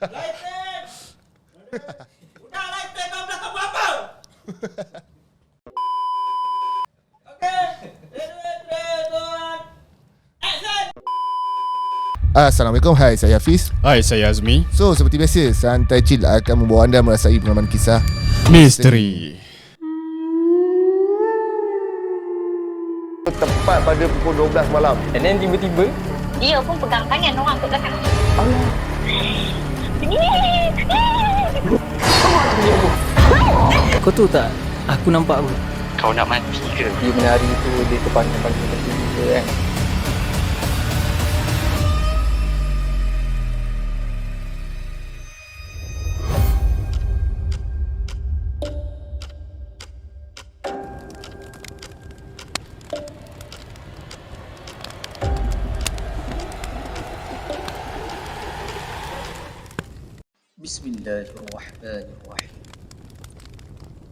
Lighten! Udah lighten, kau belakang buat apa? Okey. 3, 2, 1. Action! Assalamualaikum, hai saya Hafiz. Hai, saya Azmi. So seperti biasa, Santai Chill akan membawa anda merasai pengalaman kisah Misteri. Tepat pada pukul 12 malam. And then tiba-tiba Dia pun pegang tangan orang kat belakang. kau tahu tak, aku nampak apa? Kau nak mati ke? Dia menari tu, dia terpanjang-panjang macam tu kan. Bismillahirrahmanirrahim.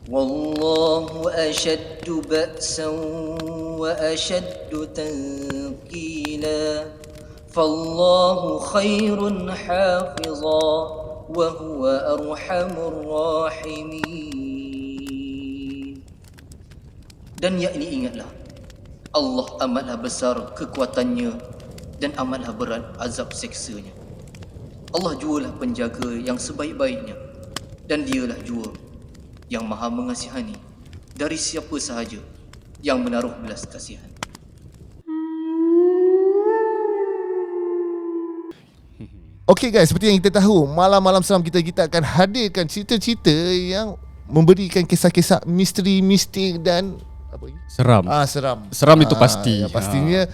Wallahu ashaddu ba'san wa ashaddu tanqila. Fallahu khairun hafiza wa huwa arhamur rahimin. Dan yakni ingatlah, Allah amatlah besar kekuatannya dan amatlah berat azab seksanya. Allah jualah penjaga yang sebaik-baiknya, dan dialah jua yang maha mengasihani dari siapa sahaja yang menaruh belas kasihan. Okay guys, seperti yang kita tahu, malam-malam seram kita akan hadirkan cerita-cerita yang memberikan kisah-kisah misteri, mistik dan apa lagi? Seram. Seram. Seram itu pasti. Ya, pastinya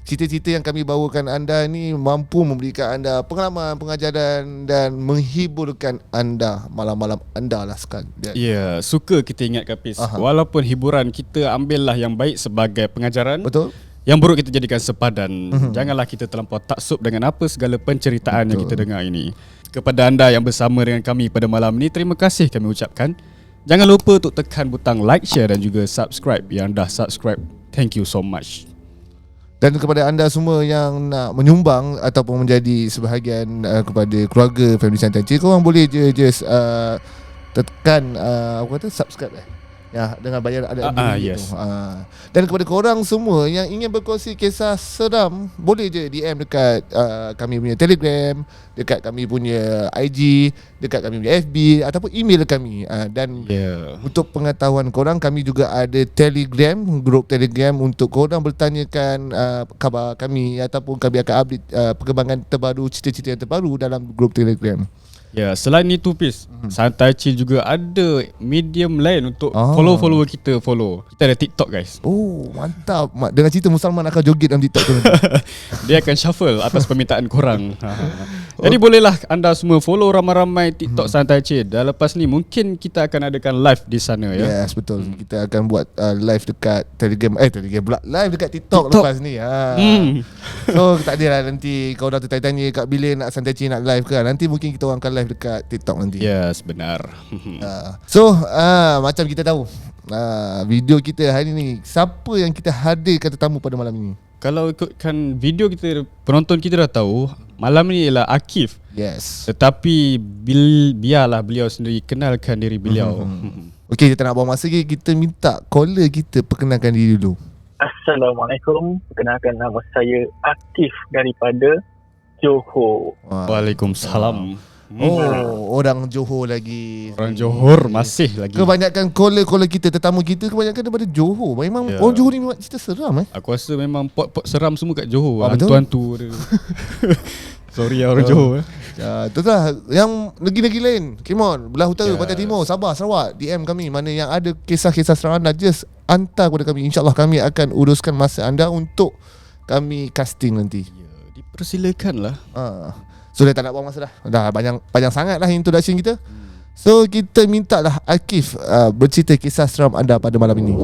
cerita-cerita yang kami bawakan anda ni mampu memberikan anda pengalaman, pengajaran dan menghiburkan anda malam-malam anda lah sekali. Ya, suka kita ingat Kapis. Walaupun hiburan, kita ambillah yang baik sebagai pengajaran. Betul. Yang buruk kita jadikan sepadan. Janganlah kita terlampau taksub dengan apa segala penceritaan yang kita dengar ini. Kepada anda yang bersama dengan kami pada malam ini, terima kasih kami ucapkan. Jangan lupa untuk tekan butang like, share dan juga subscribe. Yang dah subscribe, thank you so much. Dan kepada anda semua yang nak menyumbang ataupun menjadi sebahagian kepada keluarga Family Santai Chill, korang boleh just tekan apa kata subscribe ya, dengan bayar ada yes. Dan kepada korang semua yang ingin berkongsi kisah seram, boleh je DM dekat kami punya Telegram, dekat kami punya IG, dekat kami punya FB ataupun email kami. Dan untuk pengetahuan korang, kami juga ada Telegram, grup Telegram untuk korang bertanyakan khabar kami ataupun kami akan update perkembangan terbaru, cerita-cerita yang terbaru dalam grup Telegram. Ya, selain itu Pis, Santai Chill juga ada medium lain untuk follow-follower kita follow. Kita ada TikTok guys. Oh, mantap. Dengan cerita Musliman akan joget dalam TikTok tu. Dia akan shuffle atas permintaan korang. Jadi bolehlah anda semua follow ramai-ramai TikTok Santai Chill. Dan lepas ni mungkin kita akan adakan live di sana ya. Yes, betul. Kita akan buat live dekat Telegram pula. Live dekat TikTok lepas ni. So tak adalah nanti kau dah tanya kat bila nak Santai Chill nak live ke. Nanti mungkin kita orang akan live dekat TikTok nanti. Yes, benar. So macam kita tahu, video kita hari ni, siapa yang kita hadirkan tetamu pada malam ini? Kalau ikutkan video kita, penonton kita dah tahu malam ni ialah Akif. Yes. Tetapi biarlah beliau sendiri kenalkan diri beliau. Okey, kita nak buang masa lagi, kita minta caller kita perkenalkan diri dulu. Assalamualaikum. Perkenalkan, nama saya Akif daripada Johor. Waalaikumsalam. Orang Johor lagi. Orang Johor masih lagi. Kebanyakan caller kita, tetamu kita kebanyakan daripada Johor. Memang orang Johor ni memang cerita seram Aku rasa memang pot-pot seram semua kat Johor. Betul? Hantu-hantu. Sorry orang Johor. Itu lah. Yang negeri-negeri lain, come on, belah utara, Pantai Timur, Sabah, Sarawak, DM kami mana yang ada kisah-kisah seram anda, just hantar kepada kami. InsyaAllah kami akan uruskan masa anda untuk kami casting nanti. Dipersilakanlah. So dah tak nak buang masa dah. Dah panjang sangat lah introduction kita. So kita minta lah Akif bercerita kisah seram anda pada malam ini.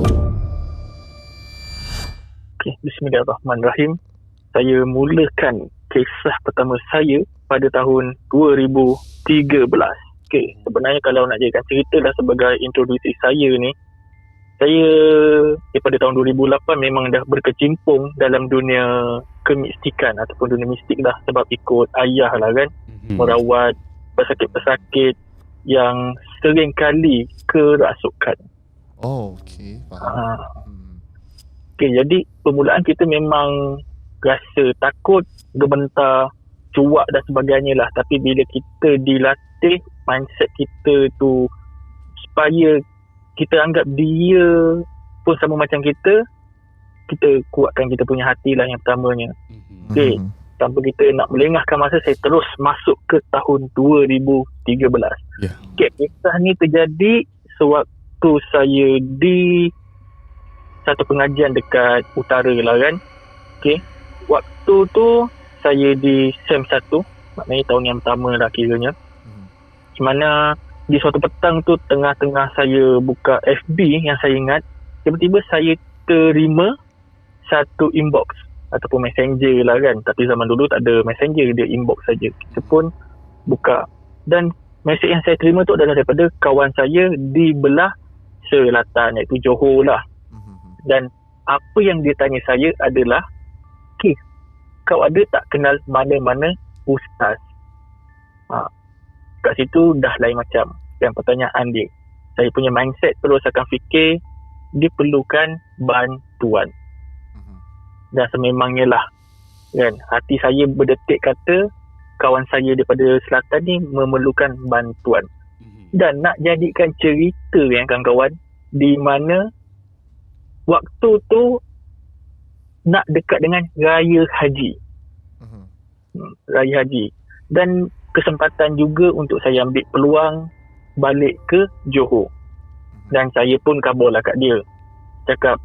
Okay, bismillahirrahmanirrahim. Saya mulakan kisah pertama saya pada tahun 2013. Okay, sebenarnya kalau nak jadikan cerita dah sebagai introduksi saya ni, saya daripada tahun 2008 memang dah berkecimpung dalam dunia kemistikan ataupun dunia mistik dah, sebab ikut ayah lah kan, merawat pesakit-pesakit yang sering kali kerasukan. Oh, okey. Faham. Okay, jadi permulaan kita memang rasa takut, gementar, cuak dan sebagainya lah. Tapi bila kita dilatih mindset kita tu supaya kita anggap dia pun sama macam kita kuatkan kita punya hati lah yang pertamanya. Okay, tanpa kita nak melengahkan masa, saya terus masuk ke tahun 2013. Ya. Okay, kisah ni terjadi sewaktu saya di satu pengajian dekat utara lah kan. Okay, waktu tu saya di SEM 1, maknanya tahun yang pertama lah kiranya. Di mana di suatu petang tu tengah-tengah saya buka FB yang saya ingat, tiba-tiba saya terima satu inbox ataupun messenger lah kan. Tapi zaman dulu tak ada messenger, dia inbox saja. Kita pun buka dan mesej yang saya terima tu adalah daripada kawan saya di belah selatan iaitu Johor lah. Dan apa yang dia tanya saya adalah, okay, kau ada tak kenal mana-mana ustaz? Kat situ dah lain macam yang pertanyaan dia. Saya punya mindset terus akan fikir dia perlukan bantuan. Dan sememangnya lah kan, hati saya berdetik kata kawan saya daripada selatan ni memerlukan bantuan. Dan nak jadikan cerita yang kawan-kawan, di mana waktu tu nak dekat dengan Raya Haji. Raya Haji. Dan kesempatan juga untuk saya ambil peluang balik ke Johor. Dan saya pun kabarlah kat dia. Cakap,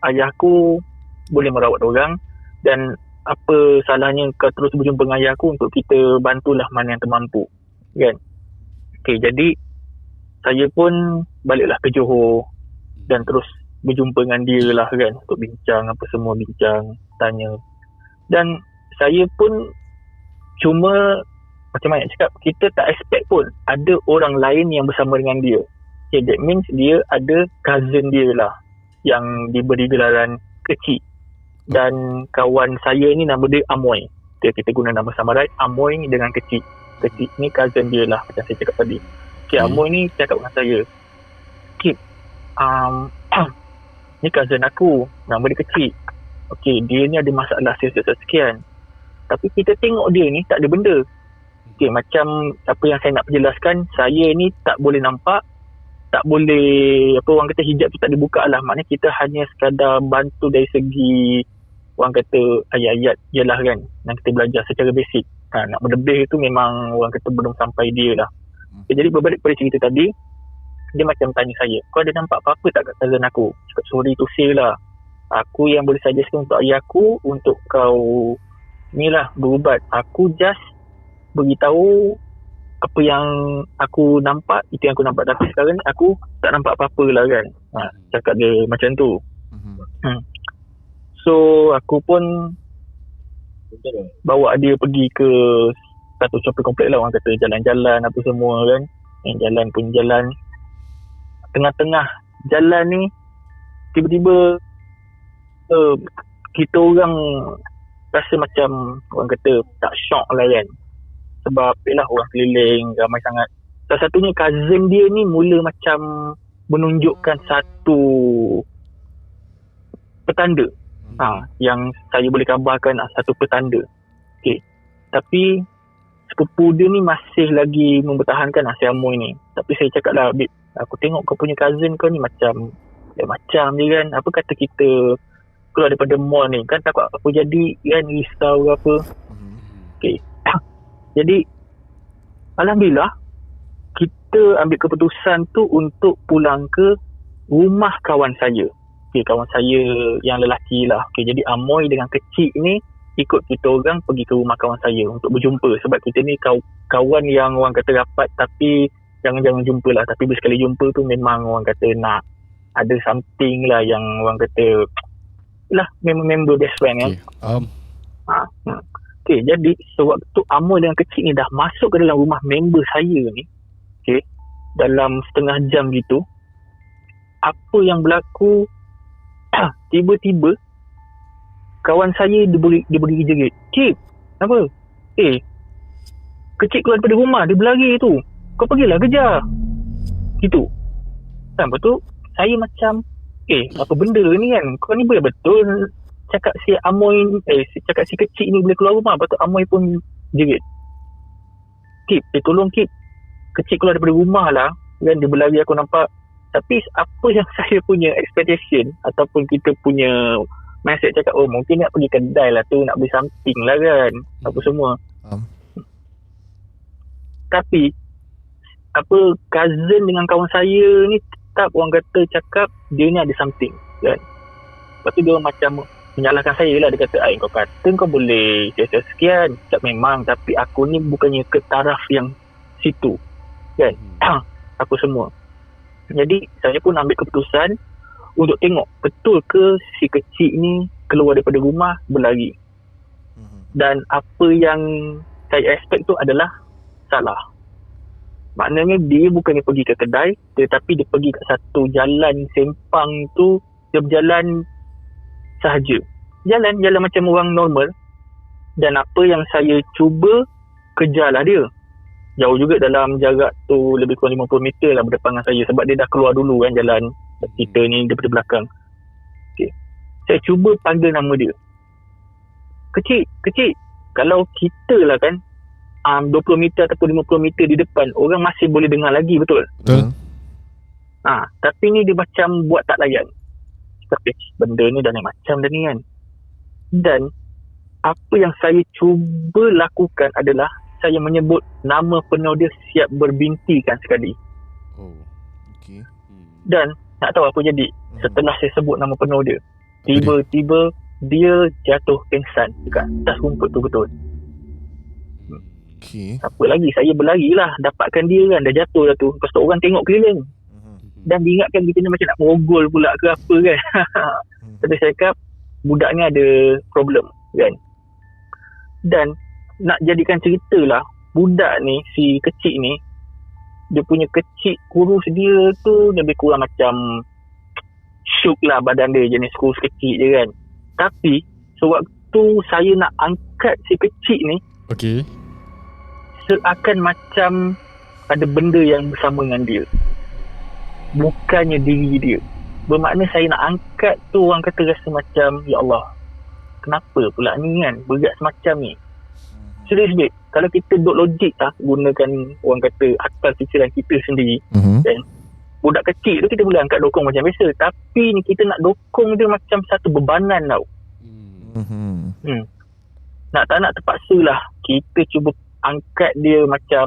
ayahku boleh merawat orang dan apa salahnya kau terus berjumpa dengan ayahku untuk kita bantulah mana yang termampu. Kan? Okay, jadi saya pun baliklah ke Johor dan terus berjumpa dengan dia lah kan, untuk bincang apa semua, bincang, tanya. Dan saya pun cuma macam mana cakap, kita tak expect pun ada orang lain yang bersama dengan dia. Okay, that means dia ada cousin dia lah yang diberi gelaran kecil. Dan kawan saya ni nama dia Amoy. Kita guna nama samaran Amoy dengan kecil. Kecil ni cousin dia lah macam saya cakap tadi. Okay, Amoy ni cakap dengan saya, Kip, ni cousin aku, nama dia kecil. Okay, dia ni ada masalah sekian. Tapi kita tengok dia ni tak ada benda. Okay, macam apa yang saya nak perjelaskan, saya ni tak boleh nampak, tak boleh, apa orang kata, hijab tu tak dibuka lah. Maknanya kita hanya sekadar bantu dari segi orang kata ayat-ayat je lah kan, yang kita belajar secara basic. Nak berlebih tu memang orang kata belum sampai dia lah. Okay, jadi berbalik pada cerita tadi, dia macam tanya saya, kau ada nampak apa-apa tak kat cousin aku? Cakap, sorry to say lah, aku yang boleh suggestkan untuk ayah aku untuk kau ni lah berubat. Aku just beritahu apa yang aku nampak, itu yang aku nampak. Tapi sekarang ni aku tak nampak apa-apa lah kan. Cakap dia macam tu. So aku pun bawa dia pergi ke satu shopping komplek lah, orang kata jalan-jalan apa semua kan. Yang jalan pun jalan. Tengah-tengah jalan ni tiba-tiba kita orang rasa macam orang kata tak shock lah kan. Sebab yelah orang keliling ramai sangat. Salah satunya cousin dia ni mula macam menunjukkan satu petanda. Yang saya boleh kabarkan satu petanda. Okay. Tapi sepupu dia ni masih lagi mempertahankan si Amoy ni. Tapi saya cakap lah, Bib, aku tengok kau punya cousin kau ni macam macam je kan. Apa kata kita keluar daripada mall ni, kan takut apa jadi kan, risau ke apa. Okay. Jadi alhamdulillah kita ambil keputusan tu untuk pulang ke rumah kawan saya. Okay, kawan saya yang lelaki lah. Okay, jadi Amoy dengan kecil ni ikut kita orang pergi ke rumah kawan saya untuk berjumpa. Sebab kita ni kawan yang orang kata rapat, tapi jangan jumpa lah. Tapi bila sekali jumpa tu memang orang kata nak ada something lah yang orang kata lah member best friend kan. Okay, jadi sewaktu Amoy dengan kecil ni dah masuk ke dalam rumah member saya ni, okay, dalam setengah jam gitu, apa yang berlaku, tiba-tiba kawan saya dia beri jerit. Cip, apa? kecil keluar daripada rumah, dia berlari tu. Kau pergilah kejar. Gitu. Dan lepas tu saya macam apa benda ni kan? Kau ni boleh betul cakap si Amoy cakap si kecil ni boleh keluar rumah. Lepas tu Amoy pun jerit. Kip, tolong Kip. Kecil keluar daripada rumah lah. Kan dia berlari aku nampak. Tapi apa yang saya punya expectation ataupun kita punya mindset cakap mungkin nak pergi kedai lah tu, nak beli something lah kan, apa semua. Tapi cousin dengan kawan saya ni tetap orang kata cakap dia ni ada something kan. Lepas tu dia macam menyalahkan saya lah. Dia kata kau kata kau boleh sekian. Tak, memang, tapi aku ni bukannya ke taraf yang situ kan. Apa semua. Jadi saya pun ambil keputusan untuk tengok betul ke si kecil ni keluar daripada rumah berlari. Dan apa yang saya expect tu adalah salah. Maknanya dia bukannya pergi ke kedai, tetapi dia pergi kat satu jalan sempang tu. Dia berjalan sahaja. Jalan macam orang normal. Dan apa yang saya cuba, kejarlah dia. Jauh juga, dalam jarak tu lebih kurang 50 meter lah berdepan dengan saya. Sebab dia dah keluar dulu kan jalan kita ni daripada belakang. Okay. Saya cuba panggil nama dia. Kecil. Kalau kita lah kan 20 meter ataupun 50 meter di depan, orang masih boleh dengar lagi, betul? Betul. Tapi ni dia macam buat tak layan. Tapi benda ni dah naik macam dah ni kan. Dan apa yang saya cuba lakukan adalah saya menyebut nama penuh dia, siap berbintikan sekali. Okay. Dan tak tahu apa jadi. Setelah saya sebut nama penuh dia, tiba-tiba dia jatuh pingsan dekat atas rumput tu, betul. Okay. Apa lagi, saya berlari lah, dapatkan dia kan, dah jatuh dah tu. Lepas tu orang tengok keliling. Dan diingatkan kita ni macam nak merogol pula ke apa kan. Tapi saya cakap budak ni ada problem kan. Dan nak jadikan cerita lah, budak ni, si kecil ni, dia punya kecil kurus dia tu lebih kurang macam syuk lah badan dia, jenis kurus kecil je kan. Tapi sewaktu saya nak angkat si kecil ni, Okey. seakan macam ada benda yang bersama dengan dia, bukannya diri dia. Bermakna saya nak angkat tu, orang kata rasa macam ya Allah, kenapa pula ni kan, berat semacam ni. Serius babe, kalau kita duk logik gunakan orang kata akal fikiran kita sendiri, kan, budak kecil tu kita boleh angkat dokong macam biasa. Tapi ni kita nak dokong dia macam satu bebanan tau. Nak tak nak terpaksa lah kita cuba angkat dia macam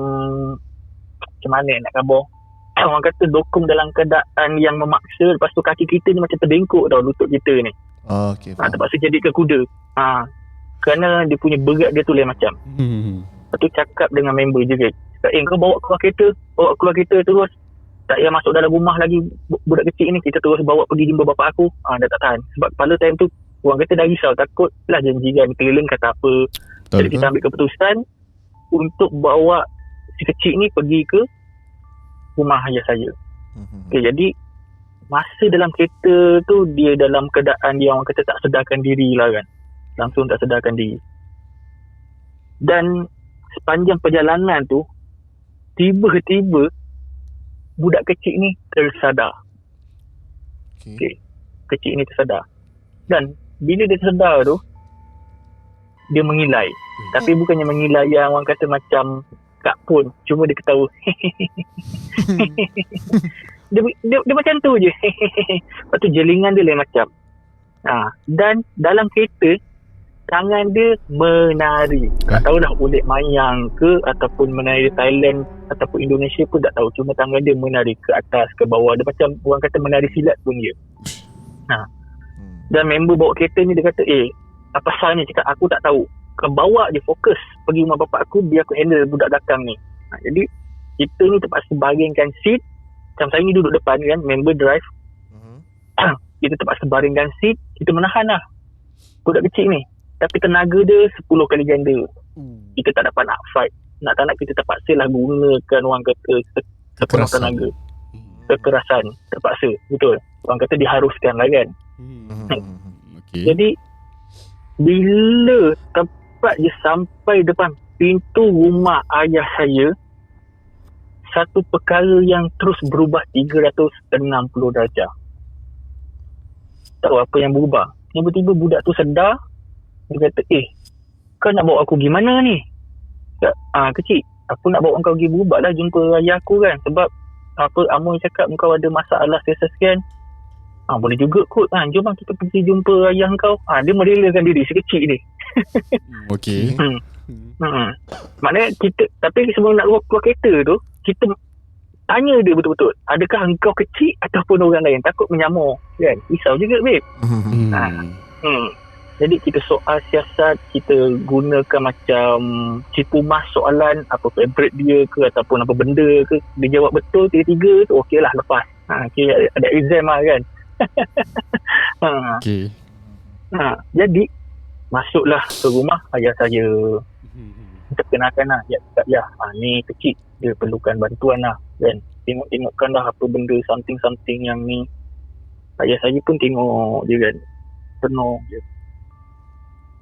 mana nak khabar. Orang kata dokong dalam keadaan yang memaksa. Lepas tu kaki kita ni macam terbengkok tau, lutut kita ni. Okay, terpaksa jadi ke kuda. Kerana dia punya berat dia tu lain macam. Lepas tu cakap dengan member je kan, kau bawa keluar kereta terus. Tak payah masuk dalam rumah lagi budak kecil ni, kita terus bawa pergi jumpa bapak aku. Dah tak tahan. Sebab kepala time tu orang kata dah risau, takut lah janjikan keliling kata apa. Jadi kita ambil keputusan untuk bawa si kecil ni pergi ke rumah ayah saya. Okay, jadi masa dalam kereta tu dia dalam keadaan dia orang kata tak sedarkan diri lah kan. Langsung tak sedarkan diri. Dan sepanjang perjalanan tu, tiba-tiba budak kecil ni tersadar. Okay. Kecil ni tersadar. Dan bila dia tersadar tu, dia mengilai. Tapi bukannya mengilai yang orang kata macam kak pun, cuma dia ketawa. dia macam tu je. Lepas tu jelingan dia lain macam. Dan dalam kereta, tangan dia menari. Tak tahulah ulit mayang ke ataupun menari Thailand ataupun Indonesia pun tak tahu. Cuma tangan dia menari ke atas, ke bawah. Dia macam orang kata menari silat pun dia. Dan member bawa kereta ni dia kata, apa salahnya? Cakap aku tak tahu. Kau bawa je, fokus pergi rumah bapak aku, biar aku handle budak belakang ni. Jadi kita ni terpaksa baringkan seat. Macam saya ni duduk depan kan, member drive. Kita terpaksa baringkan seat. Kita menahan lah budak kecil ni. Tapi tenaga dia 10 kali ganda. Kita tak dapat nak fight. Nak tak nak kita terpaksa lah gunakan orang kata sepenuh tenaga. Kekerasan. Terpaksa. Betul. Orang kata diharuskan lah kan. Okay. Jadi bila tepat je sampai depan pintu rumah ayah saya satu perkara yang terus berubah 360 darjah. Tahu apa yang berubah? Tiba-tiba budak tu sedar. Dia kata, kau nak bawa aku pergi mana ni? Kecil, aku nak bawa kau pergi berubat lah, jumpa ayah aku kan. Sebab apa Amoy cakap kau ada masalah sekian. Boleh juga kot. Jom kita pergi jumpa ayah kau. Dia merelakan diri sekecil ni. Okey. Maknanya kita, tapi sebelum nak keluar kereta tu, kita tanya dia betul-betul, adakah engkau kecil ataupun orang lain, takut menyamar kan. Risau juga babe. Jadi kita soal siasat, kita gunakan macam cipu mas soalan, apa favorite dia ke ataupun apa benda ke. Dia jawab betul tiga-tiga tu, okey lah, lepas. Okay, ada exam lah kan. Okey. Jadi masuklah ke rumah ayah saya. Kita kenalkan lah, ya, ni kecil, dia perlukan bantuan lah kan. Tengok-tengokkan lah apa benda something yang ni. Ayah saya pun tengok je kan, penuh je.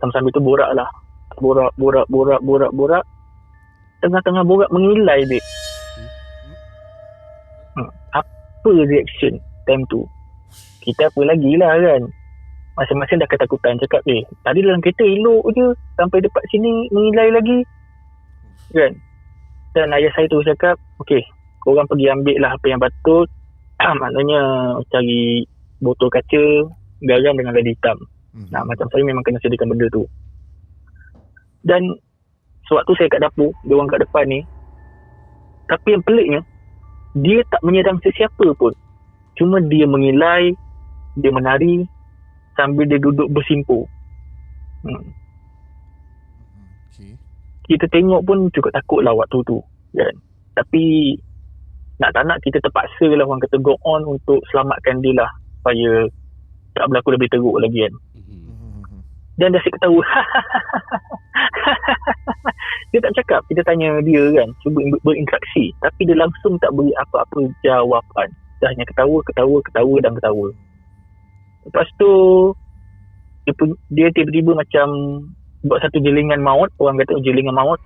Sambil tu borak lah. Borak. Tengah-tengah borak mengilai dia. Apa reaction time tu? Kita apa lagi lah kan. Masing-masing dah ketakutan. Cakap tadi dalam kereta elok je, sampai dekat sini mengilai lagi kan. Dan ayah saya tu cakap, okey, korang pergi ambil lah apa yang patut. Maknanya cari botol kaca, garam dengan lada hitam. Macam saya memang kena sediakan benda tu. Dan sewaktu saya kat dapur, dia orang kat depan ni, tapi yang peliknya, dia tak menyerang sesiapa pun. Cuma dia mengilai, dia menari sambil dia duduk bersimpuh. Kita tengok pun cukup takut lah waktu tu kan. Tapi nak tak nak kita terpaksa lah, orang kata go on untuk selamatkan dia lah, supaya tak berlaku lebih teruk lagi kan. Dan dah asyik ketawa. Dia tak cakap, kita tanya dia kan, cuba berinteraksi, tapi dia langsung tak beri apa-apa jawapan. Dah hanya ketawa dan ketawa. Lepas tu dia tiba-tiba macam buat satu jelingan maut. Orang kata jelingan maut.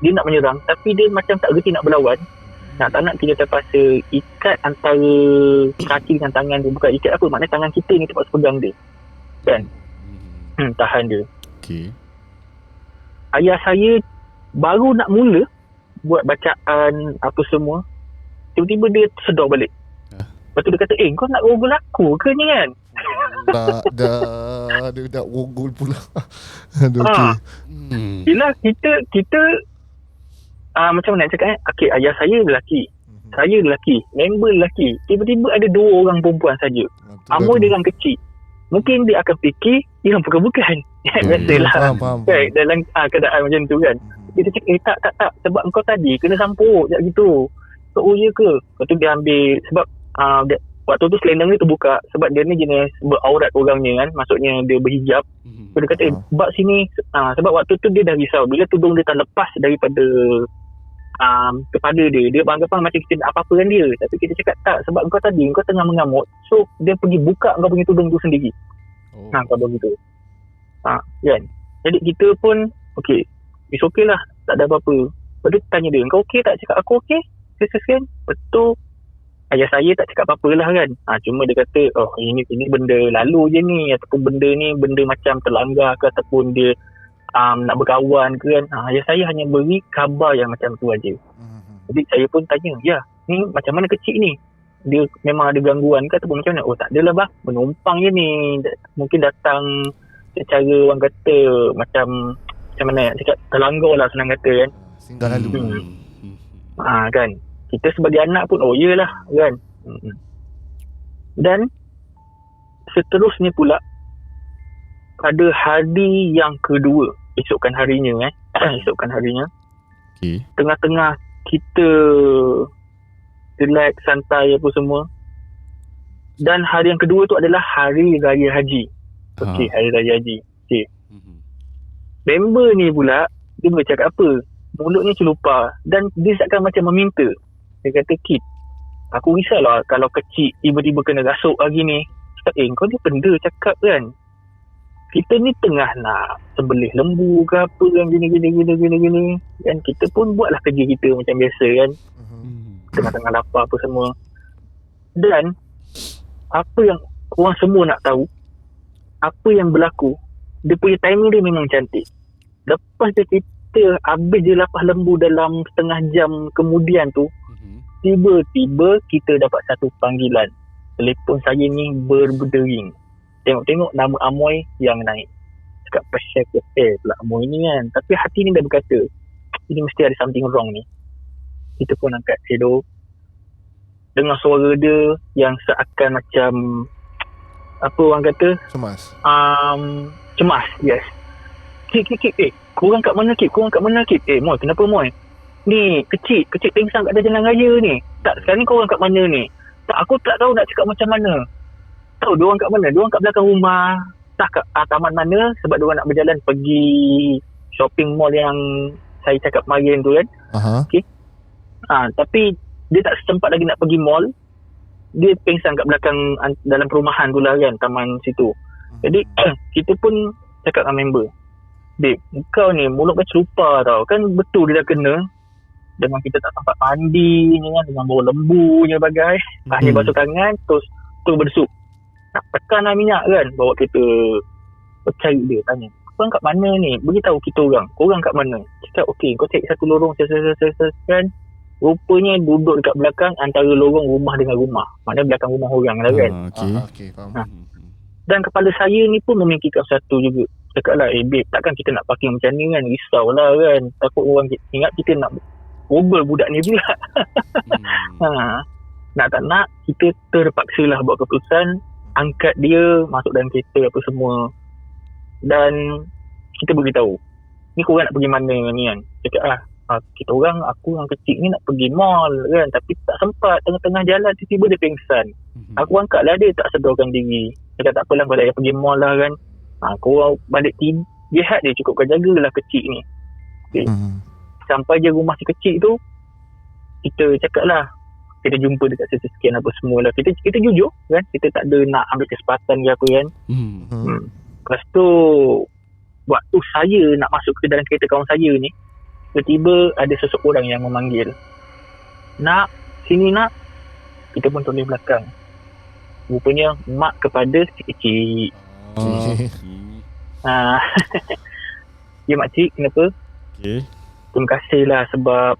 Dia nak menyerang, tapi dia macam tak gerti nak berlawan. Nak tak nak kita terpaksa ikat antara kaki dengan tangan dia. Bukan ikat apa, maknanya tangan kita ni terpaksa pegang dia kan. Tahan dia. Okey. Ayah saya baru nak mula buat bacaan apa semua, tiba-tiba dia sedar balik. Lepas tu dia kata, kau nak rogol aku ke ni kan? Dia dah rogol pula. Aduh, okey. Yelah, kita macam mana nak cakap okey, ayah saya lelaki, saya lelaki, member lelaki, tiba-tiba ada dua orang perempuan saja. Amoy dengan kecil. Mungkin dia akan fikir dia orang bukan. Biasalah. Faham. Dalam keadaan macam tu kan. Kita cakap tak sebab engkau tadi kena sampuk macam gitu. So, ya ke? Lepas tu dia ambil, sebab waktu tu selendang dia terbuka, sebab dia ni jenis beraurat orangnya kan, maksudnya dia berhijab. So, dia kata bak sini, sebab waktu tu dia dah risau bila tudung dia tak lepas daripada kepada dia beranggapan macam kita nak apa-apa dengan dia. Tapi kita cakap tak, sebab engkau tadi engkau tengah mengamuk, so dia pergi buka engkau punya tudung tu sendiri. Kalau begitu kan. Jadi kita pun okey, it's okay lah, tak ada apa-apa. Lepas tu tanya dia, engkau okey tak? Cakap aku okey. Sekian. Betul. Ayah saya tak cakap apa-apa lah kan. Cuma dia kata, ini benda lalu je ni, ataupun benda macam terlanggar ke, ataupun dia nak berkawan ke kan. Ayah saya hanya beri khabar yang macam tu aja. Jadi saya pun tanya, ni macam mana kecil ni? Dia memang ada gangguan ke ataupun macam mana? Tak adalah bah, menumpang je ni. Mungkin datang secara orang kata macam mana nak cakap, terlanggar lah senang kata kan. Singgah lalu. Kan. Kita sebagai anak pun, yelah kan. Dan seterusnya pula, pada hari yang kedua, esokkan harinya Okey. tengah-tengah kita relax, santai apa semua, dan hari yang kedua tu adalah Hari Raya Haji. Okey, Hari Raya Haji. Okey. Member ni pula, dia boleh cakap apa, mulutnya celupar, dan dia seakan macam meminta. Dia kata, Kid, aku risaulah kalau kecil tiba-tiba kena rasuk lagi ni. Cakap, kau ni benda cakap kan. kita ni tengah nak sembelih lembu ke apa kan, gini. Dan kita pun buatlah kerja kita macam biasa kan. Tengah-tengah lapar apa semua. Dan apa yang orang semua nak tahu, apa yang berlaku, dia punya timing dia memang cantik. Lepas kita habis je lapar lembu dalam setengah jam kemudian tu, tiba-tiba kita dapat satu panggilan. Telefon saya ni berdering. Tengok-tengok nama Amoy yang naik. Cakap pasal pula Amoy ni kan. Tapi hati ni dah berkata, ini mesti ada something wrong ni. Kita pun angkat hello. Dengar suara dia yang seakan macam, apa orang kata? Cemas. Cemas, yes. Kip, korang kat mana Kip? Moy, kenapa Moy? Ni, kecil pingsan kat jalan raya ni. Tak, sekarang ni korang kat mana ni? Tak, aku tak tahu nak cakap macam mana. Tahu diorang kat mana? Diorang kat belakang rumah. Tak kat taman mana, sebab diorang nak berjalan pergi shopping mall yang saya cakap kemarin tu kan. Okay. Tapi dia tak sempat lagi nak pergi mall. Dia pingsan kat belakang dalam perumahan tu lah kan, taman situ. Jadi kita pun cakap dengan member, Dek, kau ni mulut kau celupa tau. Kan betul dia dah kena. Dengan kita tak sempat mandi ni kan, dengan bau lembu je bagai. Akhir basuh tangan, terus berdesuk. Nak tekan lah minyak kan. Bawa kita cari dia, tanya, korang kat mana ni? Beritahu kita orang, korang kat mana? Cakap okey, kau cari satu lorong kan. Rupanya duduk dekat belakang antara lorong rumah dengan rumah. Maknanya belakang rumah orang lah kan. Okay, faham. Dan kepala saya ni pun memikirkan satu juga. Cakap lah, babe, takkan kita nak parking macam ni kan? Risau lah kan. Takut orang ingat kita nak obel budak ni pula. Nak tak nak, kita terpaksa lah buat keputusan. Angkat dia, masuk dalam kereta apa semua. Dan kita beritahu, ni korang nak pergi mana ni kan? Cakap lah, kita orang, aku yang kecil ni nak pergi mall kan, tapi tak sempat. Tengah-tengah jalan tiba-tiba dia pingsan. Aku angkat lah dia, tak sedarkan diri. Dia kata tak apalah, kau dah pergi mall lah kan. Kau balik lihat dia, cukup kau jagalah kecil ni. Okay. Sampai je rumah si kecil tu, kita cakap lah, kita jumpa dekat sekian apa semua lah. Kita jujur kan, kita tak ada nak ambil kesempatan ke apa kan. Lepas tu, waktu saya nak masuk ke dalam kereta kawan saya ni, tiba-tiba ada seseorang yang memanggil, nak, sini nak. Kita pun toleh belakang. Rupanya mak kepada si kecil. Ya makcik, kenapa? Terima kasih lah sebab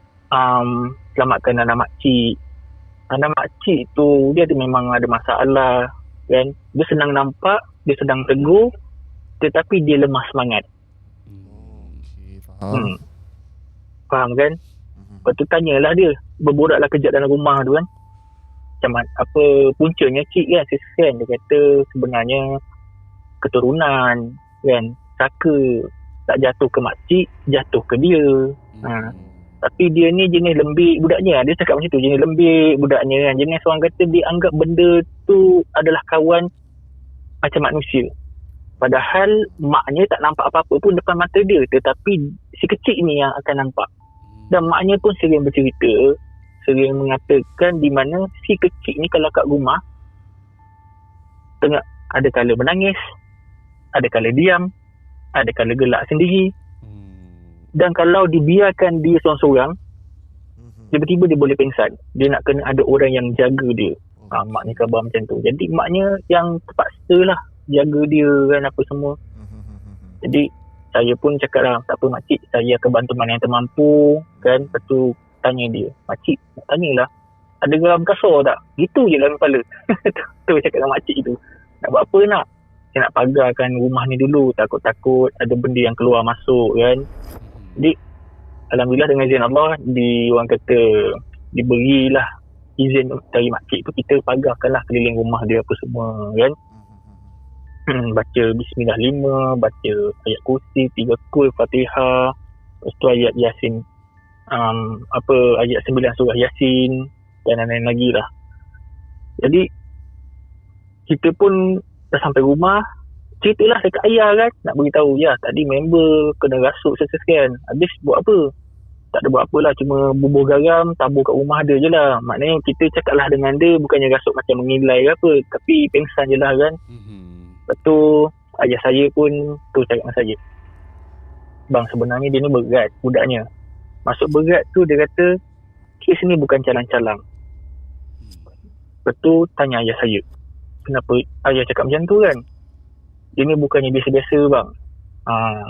selamatkan anak makcik. Anak makcik tu dia memang ada masalah kan. Dia senang nampak, dia sedang tegur, tetapi dia lemah semangat. Faham kan? Lepas tu tanyalah dia, berboraklah kejap dalam rumah tu kan, macam apa puncanya cik kan, kan. Dia kata sebenarnya keturunan kan, saka tak jatuh ke makcik, jatuh ke dia. Tapi dia ni jenis lembik budaknya. Dia cakap macam tu, jenis lembik budaknya kan. Jenis orang kata dia anggap benda tu adalah kawan macam manusia. Padahal maknya tak nampak apa-apa pun depan mata dia, tetapi si kecil ni yang akan nampak. Dan maknya pun sering bercerita, sering mengatakan di mana si kecil ni kalau kat rumah tengah ada kala menangis, ada kala diam, ada kala gelak sendiri. Dan kalau dibiarkan dia seorang-seorang, tiba-tiba dia boleh pingsan. Dia nak kena ada orang yang jaga dia. Maknya khabar macam tu. Jadi maknya yang terpaksa lah jaga dia kan apa semua. Jadi saya pun cakap lah, tak apa makcik, saya akan bantu mana yang termampu kan. Lepas tu tanya dia, makcik nak tanyalah, ada geram kasar tak? Gitu je dalam kepala. Tu cakap dengan makcik tu, nak buat apa nak? Saya nak pagarkan rumah ni dulu, takut-takut ada benda yang keluar masuk kan. Jadi alhamdulillah dengan izin Allah, orang kata diberilah izin dari makcik tu, kita pagarkanlah keliling rumah dia apa semua kan. Baca Bismillah 5, baca ayat kursi 3 kul, Fatihah, lepas tu ayat Yasin, ayat 9 surah Yasin dan lain-lain lagi lah. Jadi kita pun dah sampai rumah, ceritalah dekat ayah kan, nak beritahu, ya tadi member kena rasuk sekian. Habis buat apa? Tak ada buat apalah, cuma bubur garam tabur kat rumah dia je lah. Maknanya kita cakap lah dengan dia, bukannya rasuk macam mengilai ke apa, tapi pengsan je lah kan. Lepas tu ayah saya pun tu cakap dengan saya, bang sebenarnya dia ni berat budaknya. Maksud berat tu dia kata kes ni bukan calang-calang. Betul, tanya ayah saya, kenapa ayah cakap macam tu kan? Dia ni bukannya biasa-biasa bang.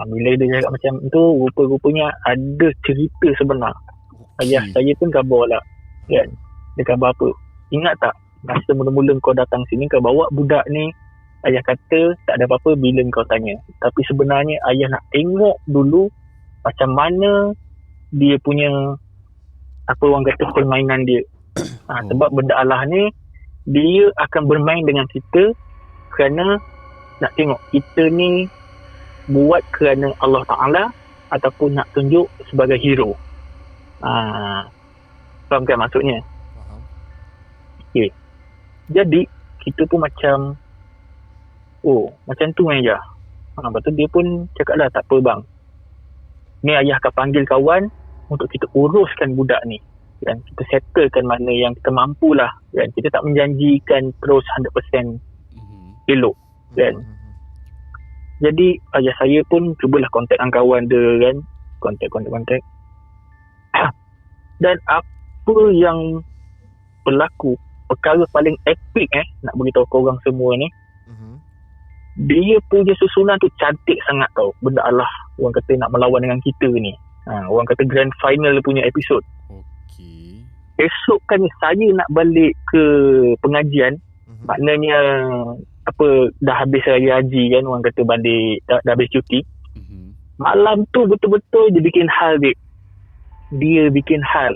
Bila dia cakap macam tu, rupa-rupanya ada cerita sebenar. Ayah saya pun khabar lah kan. Dia khabar apa? Ingat tak masa mula-mula kau datang sini kau bawa budak ni, ayah kata tak ada apa-apa bila kau tanya. Tapi sebenarnya ayah nak tengok dulu macam mana dia punya apa orang kata permainan dia. Sebab benda Allah ni dia akan bermain dengan kita kerana nak tengok kita ni buat kerana Allah Ta'ala ataupun nak tunjuk sebagai hero. Faham kan maksudnya? Faham. Okay. Jadi kita pun macam macam tu je. Lepas tu dia pun cakap lah, tak apa bang, ni ayah akan panggil kawan untuk kita uruskan budak ni dan kita settlekan mana yang kita mampu lah kan. Kita tak menjanjikan terus 100% elok kan. Jadi ayah saya pun cubalah kontak dengan kawan dia kan. Kontak. Dan apa yang berlaku, perkara paling epic nak beritahu korang semua ni, dia punya susunan tu cantik sangat tau. Benda Allah orang kata nak melawan dengan kita ni. Orang kata grand final punya episod. Okey. Esok kan saya nak balik ke pengajian. Maknanya apa, dah habis raya haji kan, orang kata balik dah habis cuti. Malam tu betul-betul dia bikin hal dia bikin hal.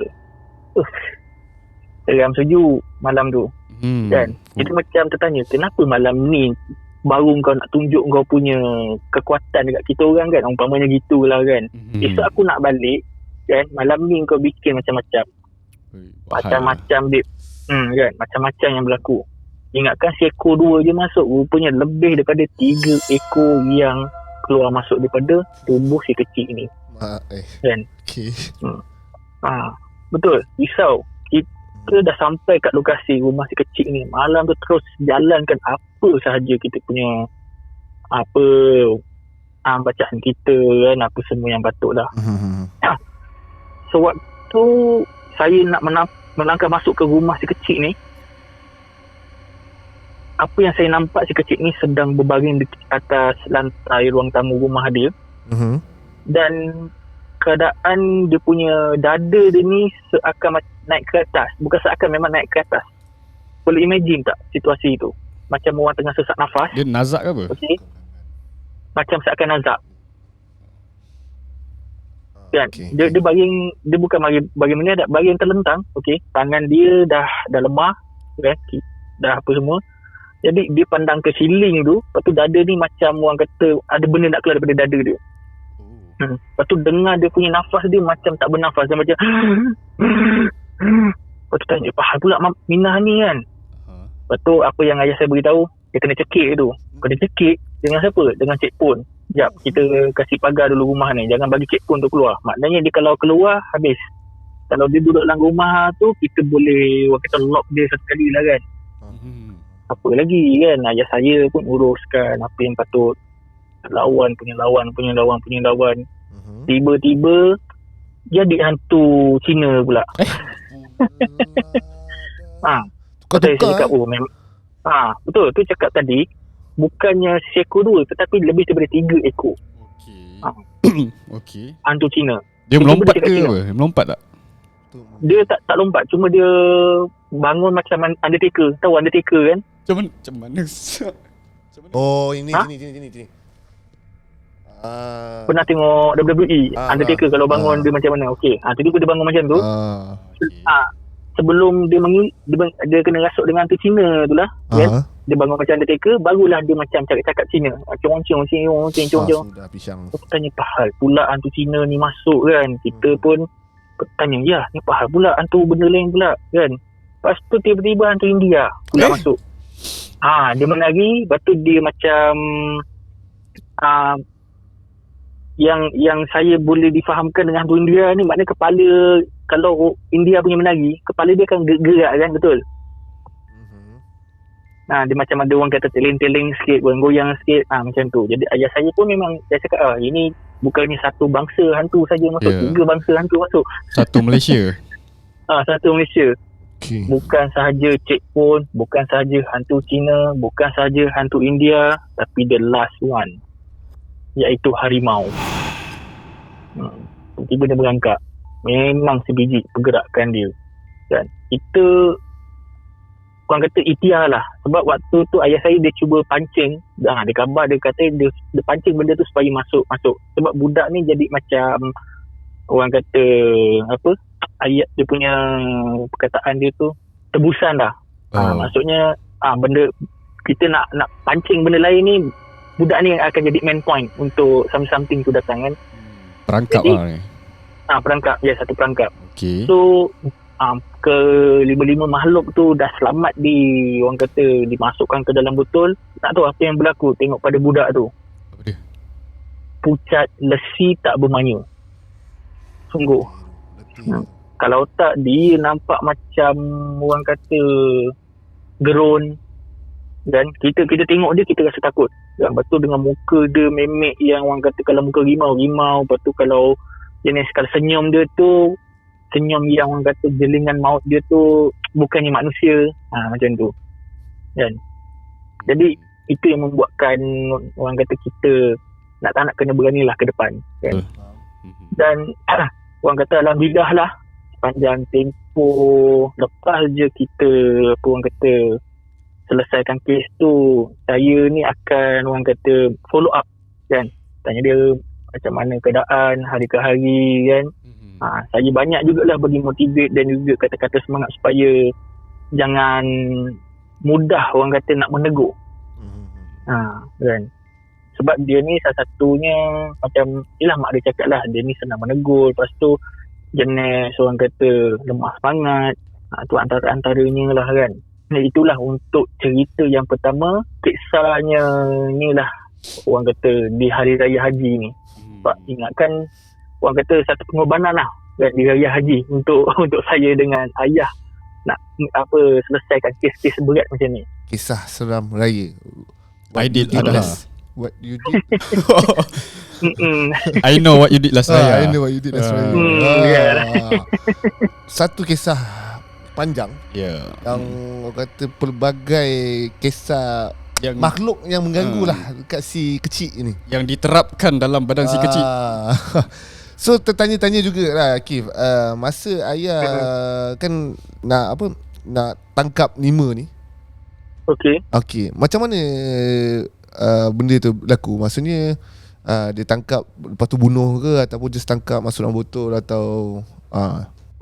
Seram sejuk malam tu. Kan? Kita macam tertanya, kenapa malam ni baru kau nak tunjuk kau punya kekuatan dekat kita orang kan? Umpamanya gitulah kan. Esok aku nak balik kan, malam ni kau bikin macam-macam. Macam-macam dia. Kan? Macam-macam yang berlaku. Ingatkan seekor 2 je masuk, rupanya lebih daripada 3 ekor yang keluar masuk daripada tubuh si kecil ni. Kan? Okay. Betul, risau. Kita dah sampai kat lokasi rumah si kecil ni. Malam tu terus jalankan apa sahaja kita punya apa bacaan kita kan, apa semua yang patut lah. Sewaktu saya nak melangkah masuk ke rumah si kecil ni, apa yang saya nampak si kecil ni sedang berbaring di atas lantai ruang tamu rumah dia. Dan keadaan dia punya dada dia ni seakan naik ke atas. Bukan seakan, memang naik ke atas. Boleh imagine tak situasi tu? Macam orang tengah sesak nafas. Dia nazak ke apa? Okay. Macam seakan nazak. Kan? Okay. Dia baring, dia bukan baring mendadak, baring terlentang. Okey, tangan dia dah lemah, kan? Dah apa semua. Jadi dia pandang ke ceiling tu, lepas tu dada ni macam orang kata ada benda nak keluar daripada dada dia. Lepas tu dengar dia punya nafas dia macam tak bernafas, dia macam lepas tu tanya, pahal pula Minah ni kan. Lepas tu apa yang ayah saya beritahu, dia kena cekik tu. Kena cekik dengan siapa? Dengan cik pun. Sekejap, kita kasih pagar dulu rumah ni, jangan bagi cik pun tu keluar. Maknanya dia kalau keluar, habis. Kalau dia duduk dalam rumah tu, kita boleh orang kata lock dia satu kali lah kan. Apa lagi kan, ayah saya pun uruskan apa yang patut. Lawan. Tiba-tiba jadi hantu Cina pula. Saya cakap betul tu cakap tadi, bukannya seekor 2 tetapi lebih daripada 3 ekor. Okey. Hantu Cina. Dia melompat ke apa? Dia melompat tak? Dia tak lompat, cuma dia bangun macam Undertaker. Tahu Undertaker kan? Macam mana? Oh, ini. Pernah tengok WWE Undertaker kalau bangun dia macam mana? Okey. Jadi dia bangun macam tu. Sebelum dia kena rasuk dengan hantu Cina tu lah. Kan? Dia bangun macam Undertaker, barulah dia macam cakap Cina. Cong. Sudah pisang. Aku tanya, pahal pula hantu Cina ni masuk kan. Kita pun tanya, ya ni pahal pula hantu benda lain pula kan. Lepas tu tiba-tiba hantu India pula masuk. Dia menari. Lepas tu dia macam yang saya boleh difahamkan dengan hantu India ni, maknanya kepala, kalau India punya menari, kepala dia akan gerak kan, betul? Dia macam ada orang kata teling-teling sikit, goyang-goyang sikit. Macam tu. Jadi ayah saya pun memang saya cakap ini bukannya satu bangsa hantu saja masuk, 3 bangsa hantu masuk. Satu Malaysia. Satu Malaysia. Okay. Bukan sahaja Cik Pon, bukan sahaja hantu Cina, bukan sahaja hantu India, tapi the last one, iaitu harimau. Tiba dia berangkat. Memang sebiji pergerakan dia. Dan kita orang kata ikhtiar lah. Sebab waktu tu ayah saya dia cuba pancing. Dia khabar, dia kata dia pancing benda tu supaya masuk. Sebab budak ni jadi macam orang kata ayat dia punya perkataan dia tu tebusan dah. Maksudnya benda kita nak pancing benda lain ni, budak ni akan jadi main point untuk something tu datang kan. Perangkap jadi, lah ni. Perangkap. Ya, satu perangkap. Okay. So ke 5 makhluk tu dah selamat orang kata dimasukkan ke dalam botol. Tak tahu apa yang berlaku. Tengok pada budak tu. Apa dia? Pucat lesi tak bermaya. Sungguh. Kalau tak, dia nampak macam orang kata gerun. Dan kita tengok dia, kita rasa takut. Dan lepas tu dengan muka dia memek yang orang kata kalau muka rimau. Lepas tu kalau jenis kalau senyum dia tu, senyum yang orang kata jelingan maut dia tu bukannya manusia. Macam tu. Kan? Jadi itu yang membuatkan orang kata kita nak tak nak kena beranilah ke depan. Kan? Dan orang kata alhamdulillah lah, sepanjang tempoh lepas je kita orang kata selesaikan kes tu, saya ni akan orang kata follow up kan. Tanya dia macam mana keadaan hari ke hari kan. Saya banyak jugalah bagi motivate dan juga kata-kata semangat supaya jangan mudah orang kata nak menegur. Kan. Sebab dia ni salah satunya macam yelah mak dia cakap lah, dia ni senang menegur, lepas tu jenis orang kata lemah semangat. Tu antara-antaranya lah kan. Itulah untuk cerita yang pertama. Kisahnya ni lah orang kata di Hari Raya Haji ni. Sebab ingatkan orang kata satu pengorbanan lah kan, di Raya Haji untuk saya dengan ayah nak selesaikan kes-kes berat macam ni. Kisah seram raya. Aidil adalah What you did. I know what you did last raya. I know what you did last raya. Satu kisah panjang yang orang kata pelbagai kisah yang makhluk yang mengganggu lah dekat si kecil ni, yang diterapkan dalam badan si kecil. So tertanya-tanya jugalah Akif, masa ayah kan nak tangkap 5 ni. Okey, macam mana benda tu berlaku? Maksudnya dia tangkap lepas tu bunuh ke, ataupun just tangkap masuk dalam botol atau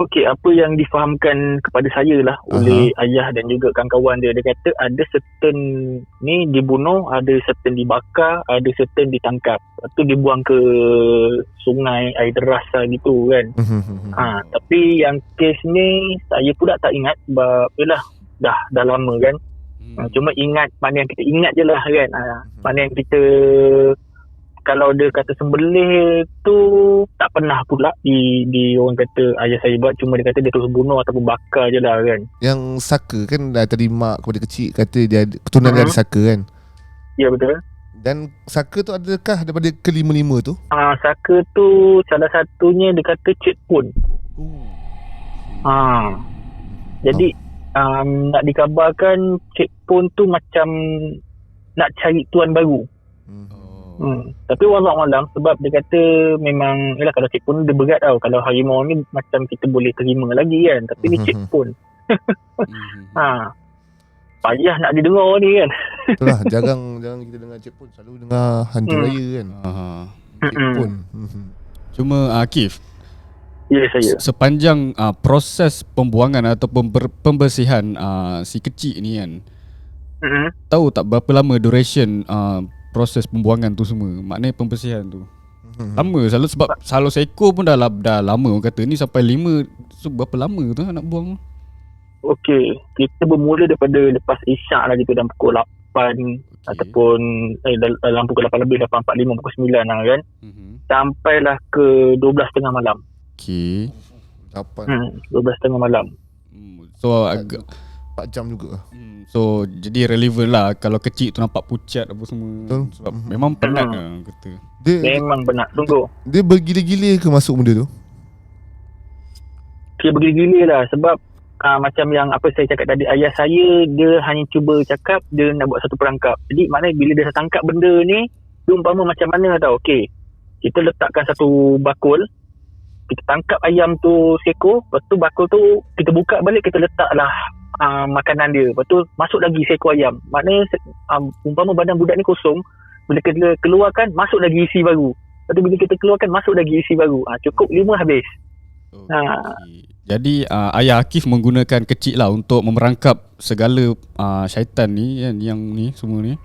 Okey, apa yang difahamkan kepada saya lah oleh ayah dan juga kawan-kawan dia. Dia kata ada certain ni dibunuh, ada certain dibakar, ada certain ditangkap. Lepas tu dibuang ke sungai, air deras lah gitu kan. Tapi yang kes ni saya pula tak ingat sebab yelah dah lama kan. Cuma ingat mana yang kita ingat je lah kan. Mana yang kita kalau dia kata sembelih tu tak pernah pula di orang kata ayah saya buat. Cuma dia kata dia terus bunuh ataupun bakar je lah kan. Yang saka kan dah tadi mak kepada kecil kata dia keturunan dia ada saka kan. Ya betul. Dan saka tu adakah daripada ke-5 tu? Saka tu salah satunya dia kata Cik Pon. Jadi nak dikabarkan Cik Pon tu macam nak cari tuan baru. Tapi wallahualam sebab dia kata memang yalah kalau Cik Pon dia berat tau. Kalau harimau ni macam kita boleh terima lagi kan. Tapi ni Cik Pon. Payah nak didengar ni kan. Itulah jarang kita dengar Cik Pon, selalu dengar hantu raya kan. Cik Pon. Cuma Akif, ya saya. Sepanjang proses pembuangan ataupun pembersihan si kecil ni kan, tahu tak berapa lama duration proses pembuangan tu semua? Maknanya pembersihan tu lama sebab selalu seekor pun dah lama orang kata. Ni sampai 5. So berapa lama tu nak buang? Okey, kita bermula daripada lepas isyak lah gitu dalam pukul 8 ataupun dalam pukul 8 lebih, 8.45 pukul 9 lah kan. Sampailah ke 12.30 malam. Okey. 12.30 malam. So agak 4 jam juga. So jadi relevan lah kalau kecil tu nampak pucat apa semua. Betul. Sebab memang penat lah kata. Memang benar. Tunggu. Dia bergila-gila ke masuk benda tu? Dia bergila-gila lah sebab macam yang apa saya cakap tadi, ayah saya dia hanya cuba cakap dia nak buat satu perangkap. Jadi maknanya bila dia tangkap benda ni, dia umpama macam mana tau. Okey, kita letakkan satu bakul, kita tangkap ayam tu seekor, lepas tu bakul tu kita buka balik, kita letaklah makanan dia, lepas tu masuk lagi seekor ayam. Maknanya umpama badan budak ni kosong, bila kita keluarkan masuk lagi isi baru, lepas tu bila kita keluarkan masuk lagi isi baru. Cukup 5 habis. Jadi ayah Akif menggunakan kecil lah untuk memerangkap segala syaitan ni kan, yang ni semua ni.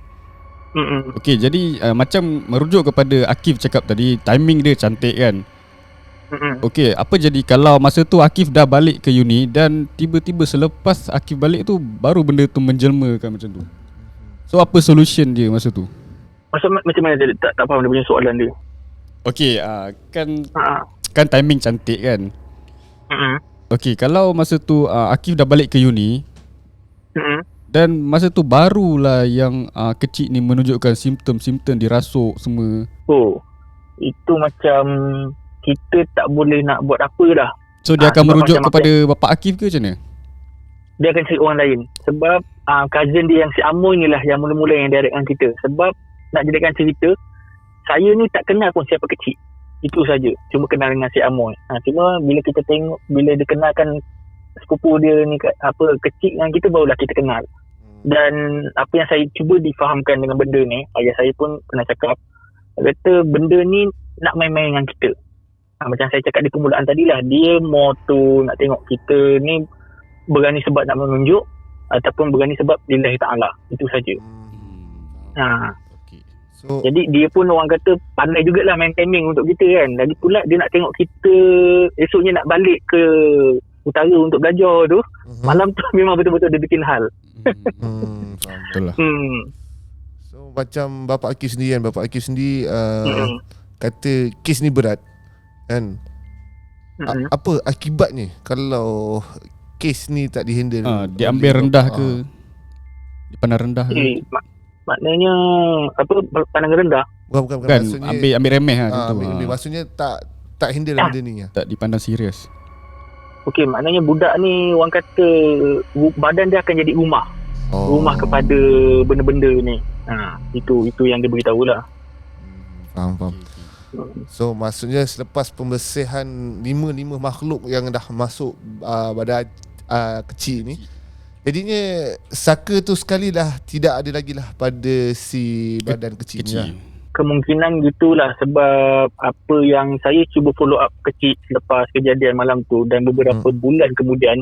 Okey, jadi macam merujuk kepada Akif cakap tadi, timing dia cantik kan. Okey, apa jadi kalau masa tu Akif dah balik ke uni dan tiba-tiba selepas Akif balik tu baru benda tu menjelma kan macam tu. So apa solution dia masa tu? Maksud macam mana dia tak faham dia punya soalan dia. Okey, kan timing cantik kan. Okey, kalau masa tu Akif dah balik ke uni, dan masa tu barulah yang kecil ni menunjukkan simptom-simptom dirasuk semua. Oh, itu macam kita tak boleh nak buat apa dah. So dia akan merujuk kepada bapak Akif ke macam mana? Dia akan cari orang lain. Sebab cousin dia yang si Amoy ni lah yang mula-mula yang direct dengan kita. Sebab nak jadikan cerita, saya ni tak kenal pun siapa kecil. Itu saja. Cuma kenal dengan si Amoy. Cuma bila kita tengok, bila dia kenalkan sepupu dia ni apa kecil dengan kita, barulah kita kenal. Dan apa yang saya cuba difahamkan dengan benda ni, ayah saya pun pernah cakap, kata benda ni nak main-main dengan kita. Macam saya cakap di permulaan tadi lah, dia more tu nak tengok kita ni berani sebab nak menunjuk ataupun berani sebab lillahi ta'ala. Itu saja. So, jadi dia pun orang kata pandai jugalah main timing untuk kita kan. Lagi pula dia nak tengok kita esoknya nak balik ke utara untuk belajar tu. Malam tu memang betul-betul dia bikin hal. Betul lah. So macam bapak Akif sendiri kan, bapak Akif sendiri kata kes ni berat kan. Apa akibatnya kalau kes ni tak dihandle? Diambil rendah ke? Dipandang rendah ke? Maknanya apa, pandang rendah? Bukan kan, maksudnya ambil remeh lah ambil maksudnya tak handle benda ni lah. Tak dipandang serius. Okey, maknanya budak ni orang kata badan dia akan jadi rumah. Rumah kepada benda-benda ni. Itu yang dia beritahu lah. Faham. So maksudnya selepas pembersihan 5 makhluk yang dah masuk badan kecil ni, jadinya saka tu sekali lah tidak ada lagi lah pada si badan kecil ni lah. Kemungkinan gitulah sebab apa yang saya cuba follow up kecil selepas kejadian malam tu dan beberapa bulan kemudian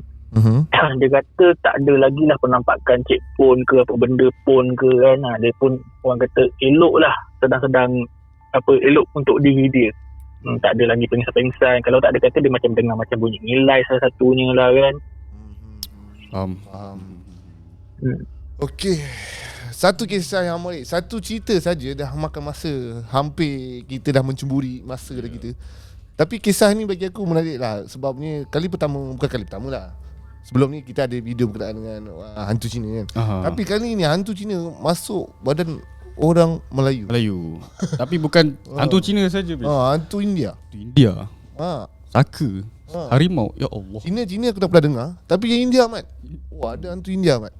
dia kata tak ada lagi lah penampakan cek pon ke apa benda pon ke kan. Dia pun orang kata elok lah, sedang-sedang apa elok untuk diri dia. Tak ada lagi pengsan-pengsan. Kalau tak ada kata dia macam dengar macam bunyi nilai salah satunya lah kan. Faham. Okey. Satu kisah yang menarik, satu cerita saja dah makan masa. Hampir kita dah mencemburi masa dah kita. Tapi kisah ni bagi aku menarik lah. Sebabnya bukan kali pertama lah. Sebelum ni kita ada video berkenaan dengan hantu Cina kan. Tapi kali ni hantu Cina masuk badan orang Melayu. Tapi bukan hantu Cina saja. Hantu India. Saka. Harimau. Ya Allah. Cina aku dah pernah dengar. Tapi yang India Mat, ada hantu India Mat.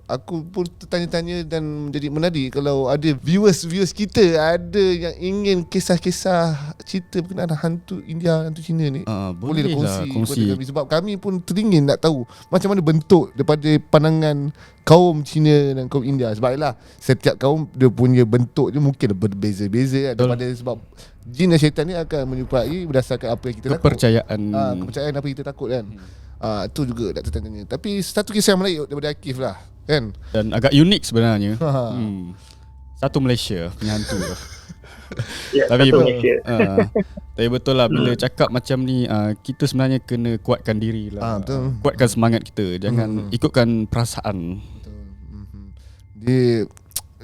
Aku pun tertanya-tanya dan menjadi menarik kalau ada viewers kita ada yang ingin kisah-kisah cerita berkenaan hantu India, hantu Cina ni, boleh kongsi kepada kami. Sebab kami pun teringin nak tahu macam mana bentuk daripada pandangan kaum Cina dan kaum India. Sebab lah setiap kaum dia punya bentuk dia mungkin berbeza-beza daripada sebab jin dan syaitan ni akan menyerupai berdasarkan apa yang kita kepercayaan. Kepercayaan apa yang kita takut kan. Itu juga nak tertanya. Tapi satu kisah yang menarik daripada Akif lah kan. Dan agak unik sebenarnya. Satu Malaysia punya hantu. Tapi betul lah bila cakap macam ni, kita sebenarnya kena kuatkan diri lah. Betul. Kuatkan semangat kita. Jangan ikutkan perasaan. Betul. Dia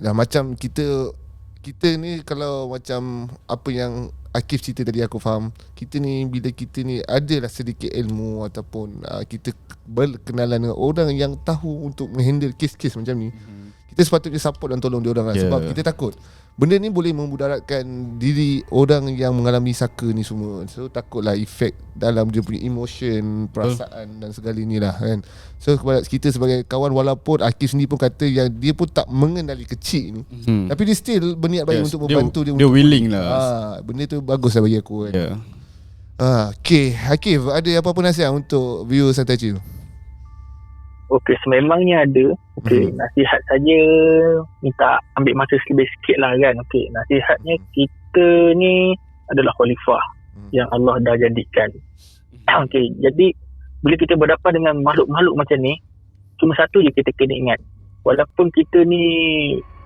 dah macam kita ni kalau macam apa yang Akif cerita tadi aku faham, kita ni bila kita ni adalah sedikit ilmu ataupun kita berkenalan dengan orang yang tahu untuk menghandle kes-kes macam ni, kita sepatutnya support dan tolong dia orang lah. Sebab kita takut benda ni boleh memudaratkan diri orang yang mengalami saka ni semua. So takutlah efek dalam dia punya emotion, perasaan dan segala ni lah kan. So kepada kita sebagai kawan, walaupun Akif sendiri pun kata yang dia pun tak mengenali kecil ni, tapi dia still berniat baik untuk membantu dia untuk willing lah. Benda tu bagus lah bagi aku kan. Okay, Akif, ada apa-apa nasihat untuk viewer Santai Chill? Okey, sememangnya ada. Okey, nasihat saja minta ambil masa lebih sikit lah kan. Okey, nasihatnya kita ni adalah khalifah yang Allah dah jadikan. Okey, jadi bila kita berhadapan dengan makhluk-makhluk macam ni, cuma satu je kita kena ingat. Walaupun kita ni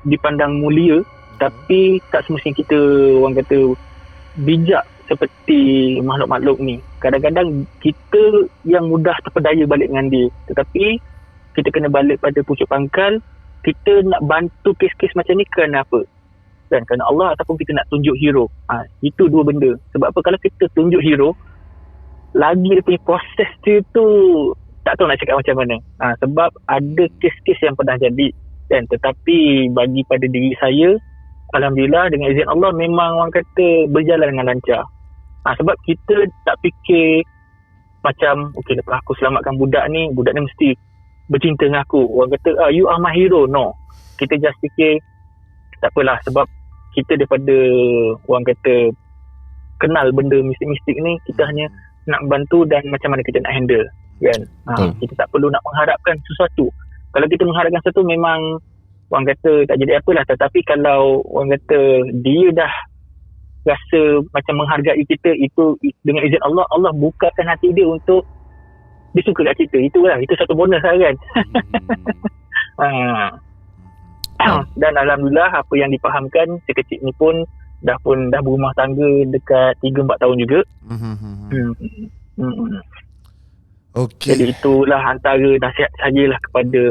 dipandang mulia, tapi tak semestinya kita orang kata bijak seperti makhluk-makhluk ni. Kadang-kadang kita yang mudah terpedaya balik dengan dia. Tetapi kita kena balik pada pucuk pangkal, kita nak bantu kes-kes macam ni kerana apa? Dan kerana Allah ataupun kita nak tunjuk hero. Itu dua benda. Sebab apa, kalau kita tunjuk hero, lagi dia punya proses dia tu tak tahu nak cakap macam mana. Sebab ada kes-kes yang pernah jadi. Dan tetapi bagi pada diri saya, alhamdulillah dengan izin Allah memang orang kata berjalan dengan lancar. Sebab kita tak fikir macam okey, lepas aku selamatkan budak ni mesti bercinta dengan aku. Orang kata you are my hero. No. Kita just fikir tak apalah, sebab kita daripada orang kata kenal benda mistik-mistik ni, kita hanya nak bantu dan macam mana kita nak handle kan. Kita tak perlu nak mengharapkan sesuatu. Kalau kita mengharapkan sesuatu memang orang kata tak jadi apalah. Tetapi kalau orang kata dia dah rasa macam menghargai kita, itu dengan izin Allah, Allah bukakan hati dia untuk dia suka kat kita. Itu satu bonus lah kan. Dan alhamdulillah apa yang dipahamkan sekecil ni pun dah berumah tangga dekat 3-4 tahun juga. Okay. Jadi itulah antara nasihat sajalah kepada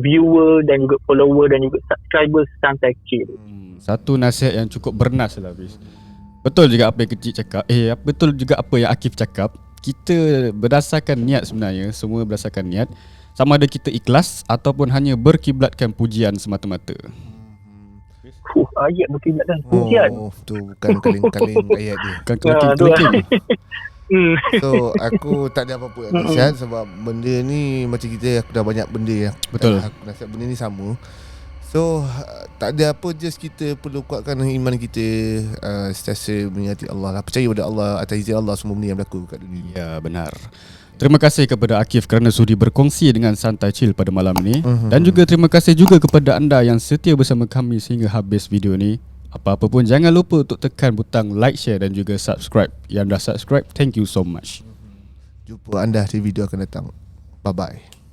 viewer dan juga follower dan juga subscriber Santai Chill. Satu nasihat yang cukup bernas lah, Hafiz. Betul juga apa yang kecil cakap. Betul juga apa yang Akif cakap. Kita berdasarkan niat sebenarnya, semua berdasarkan niat. Sama ada kita ikhlas ataupun hanya berkiblatkan pujian semata-mata. Ayat berkiblatkan pujian. Tu bukan kaleng-kaleng ayat dia. Bukan kelengking. So aku tak ada apa-apa nasihat sebab benda ni macam kita, aku dah banyak benda ya. Betul. Aku nasihat benda ni sama. So tak ada apa, just kita perlu kuatkan iman kita, sentiasa mengingati Allah lah, percaya pada Allah, atas izin Allah semua benda yang berlaku kat dunia ni. Ya, benar. Terima kasih kepada Akif kerana sudi berkongsi dengan Santai Chill pada malam ni. Dan juga terima kasih juga kepada anda yang setia bersama kami sehingga habis video ni. Apa-apa pun jangan lupa untuk tekan butang like, share dan juga subscribe. Yang dah subscribe, thank you so much. Jumpa anda di video akan datang. Bye-bye.